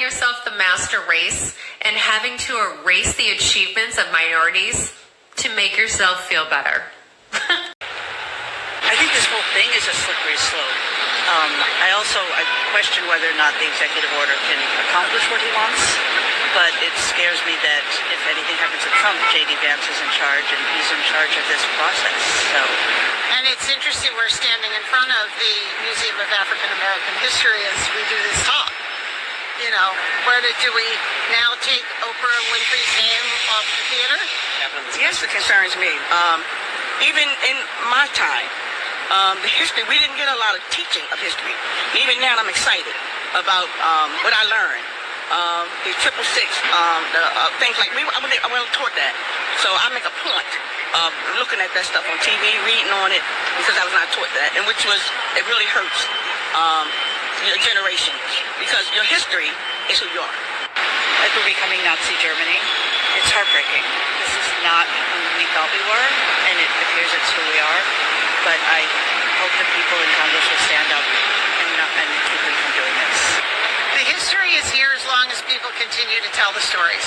yourself the master race and having to erase the achievements of minorities to make yourself feel better? I think this whole thing is a slippery slope. I question whether or not the executive order can accomplish what he wants, but it scares me that if anything happens to Trump, J.D. Vance is in charge, and he's in charge of this process. And it's interesting we're standing in front of the Museum of African American History as we do this talk. You know, do we now take Oprah Winfrey's name off the theater? Yes, it concerns me. Even in my time, the history, we didn't get a lot of teaching of history. Even now I'm excited about what I learned. The 666, things like, I wasn't taught that. So I make a point of looking at that stuff on TV, reading on it, because I was not taught that, and it really hurts your generation, because your history is who you are. Like we're becoming Nazi Germany. It's heartbreaking. This is not who we thought we were, and it appears it's who we are. But I hope the people in Congress will stand up and keep me from doing this. The history is here as long as people continue to tell the stories.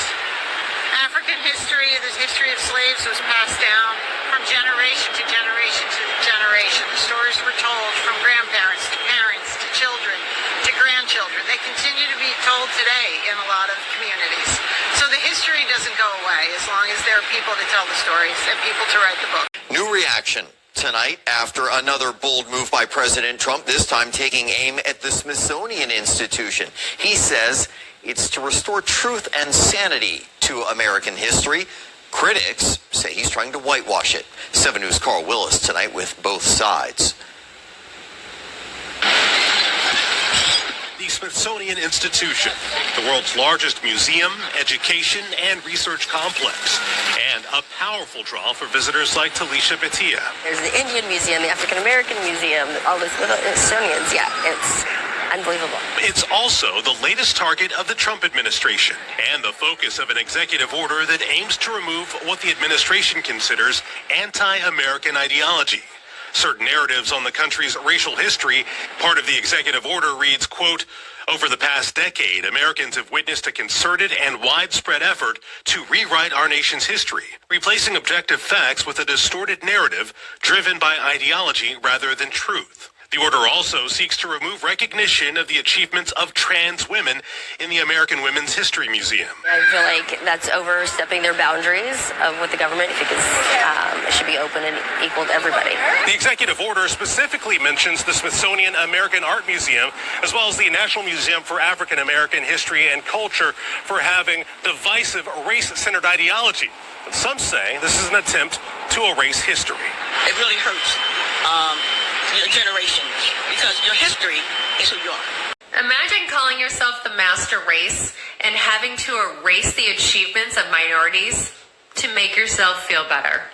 African history, the history of slaves was passed down from generation to generation to generation. The stories were told from grandparents to parents to children to grandchildren. They continue to be told today in a lot of communities. So the history doesn't go away as long as there are people to tell the stories and people to write the book. New reaction tonight after another bold move by President Trump, this time taking aim at the Smithsonian Institution. He says it's to restore truth and sanity to American history. Critics say he's trying to whitewash it. 7 News' Carl Willis tonight with both sides. The Smithsonian Institution, the world's largest museum, education, and research complex, and a powerful draw for visitors like Talisha Bhatia. There's the Indian Museum, the African American Museum, all those Smithsonians. Yeah, it's unbelievable. It's also the latest target of the Trump administration and the focus of an executive order that aims to remove what the administration considers anti-American ideology. Certain narratives on the country's racial history. Part of the executive order reads, quote, "Over the past decade, Americans have witnessed a concerted and widespread effort to rewrite our nation's history, replacing objective facts with a distorted narrative driven by ideology rather than truth." The order also seeks to remove recognition of the achievements of trans women in the American Women's History Museum. I feel like that's overstepping their boundaries of what the government thinks it should be open and equal to everybody. The executive order specifically mentions the Smithsonian American Art Museum, as well as the National Museum for African American History and Culture, for having divisive race-centered ideology. But some say this is an attempt to erase history. It really hurts your generation, because your history is who you are. Imagine calling yourself the master race and having to erase the achievements of minorities to make yourself feel better.